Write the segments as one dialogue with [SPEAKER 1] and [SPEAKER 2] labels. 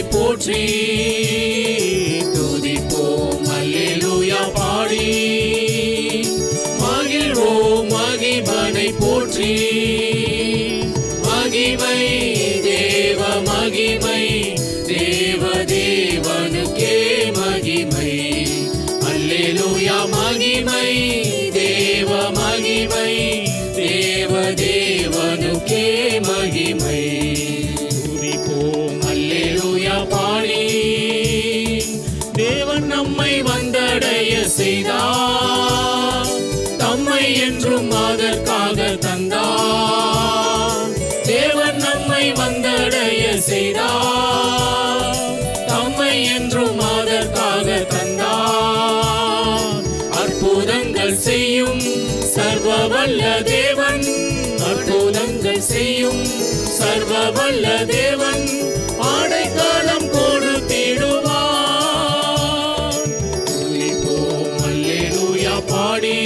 [SPEAKER 1] போற்றி துதிப்போம் அல்லேலூயா பாடி மகிழ்வோம் மகிமனை போற்றி மகிமை தேவ மகிமை தேவ தேவனுக்கே மகிமை அல்லேலூயா மகிமை தேவ மகிமை தேவ தேவனுக்கே மகிமை துதிப்போம் அல்லேலூயா பாடி தேவன் நம்மை வந்தடைய செய்தார் தம்மை என்றும் அதற்காக தந்தார் தேவன் நம்மை வந்தடைய செய்தார் தம்மை என்றும் அதற்காக தந்தார் அற்புதங்கள் செய்யும் சர்வ வல்ல தேவன் அற்புதங்கள் செய்யும் சர்வ வல்ல தேவன் ஆடைக்காலம் கொடுத்திடுவார் துதிப்போம் அல்லேலூயா பாடி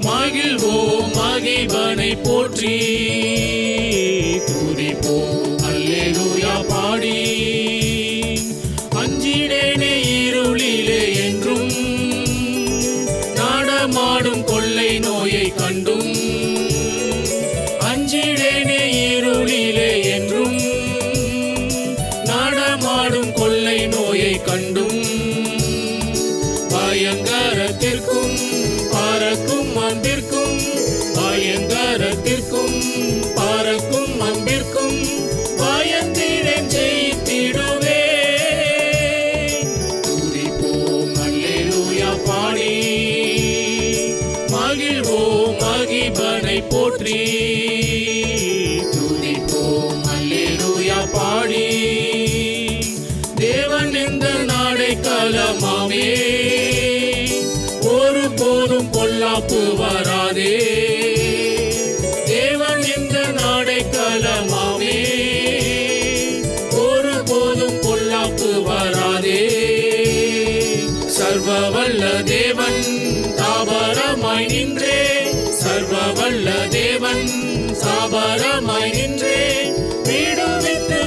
[SPEAKER 1] மகிழ்வோம் மகிமனை போற்றி துதிப்போம் அல்லேலூயா பாடி அஞ்சிடேனே இருளிலே என்றும் நாடமாடும் கொள்ளை நோயை கண்டும் அஞ்சிடேனே இருளிலே என்றும் நாடமாடும் கொள்ளை நோயை கண்டும் பயங்கரத்திற்கும் பறக்கும் அம்பிற்கும் பயங்கரத்திற்கும் பறக்கும் அம்பிற்கும் பயந்திடேன் ஜெயித்திடுவே துதிப்போம் அல்லேலூயா பாடி மகிழ்வோம் மகிமனை போற்றி துதிப்போம் அல்லேலூயா பாடி தேவன் இந்த நாடை கலமாமே ஒரு போதும் பொல்லாப்பு வராதே தேவன் இந்த நாடை கலமாமே ஒரு போதும் பொல்லாப்பு வராதே சர்வ வல்ல தேவன் தாபரமாய் நின்றே சர்வ வல்ல தேவன் சாபரமாய் நின்றே விடுவித்து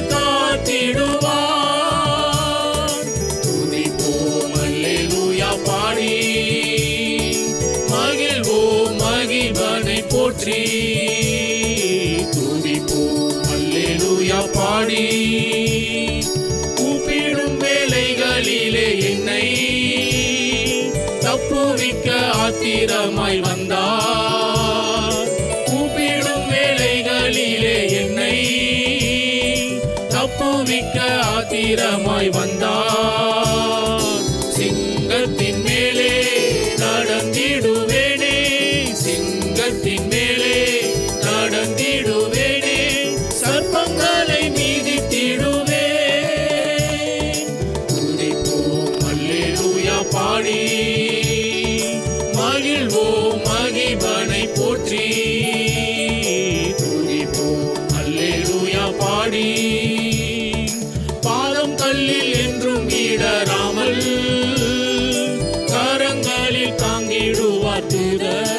[SPEAKER 1] காத்திடுவார் துதிப்போம் அல்லேலூயா பாடி மகிழ்வோம் மகிமனை போற்றி துதிப்போம் அல்லேலூயா பாடி கூப்பிடும் வேளைகளிலே என்னை தப்புவிக்க ஆத்திரமாய் வந்தார் கூப்பிடும் வேளைகளிலே என்னை தப்புவிக்க ஆத்திரமாய் வந்தார் சிங்கத்தின் மேலே நடந்திடுவேனே சிங்கத்தின் மேலே நடந்திடுவேனே சர்ப்பங்களை மீதித்திடுவேன் துதிப்போம் அல்லேலூயா பாடி மகிழ்வோம் மகிமனை போற்றி துதிப்போம் அல்லேலூயா பாடி பாதம் கல்லில் என்றும் இடராமல் கரங்களில் தாங்கிடுவார் தூதர்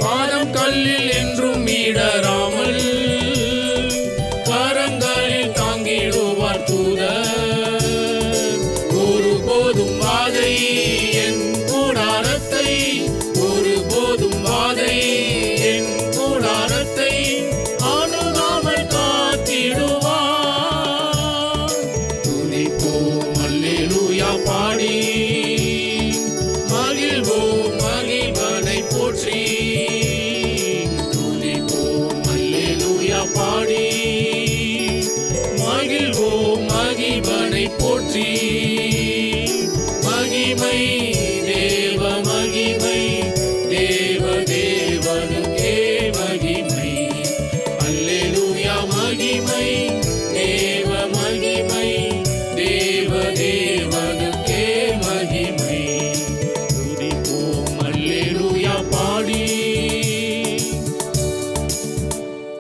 [SPEAKER 1] பாதம் கல்லில் என்றும் இடராமல் கரங்களில் தாங்கிடுவார் தூதர் ஒருபோதும் வாதை என் கூடாரத்தை ஒருபோதும் வாதை என் கூடாரத்தை அணுகாமல் காத்திடுவார் துதிப்போம் அல்லேலூயா பாடி மகிழ்வோம் மகிமனை போற்றி துதிப்போம் அல்லேலூயா பாடி மகிழ்வோம் மகிமனை போற்றி மகிமை தேவ மகிமை தேவ தேவனுக்கே மகிமை அல்லேலூயா மகிமை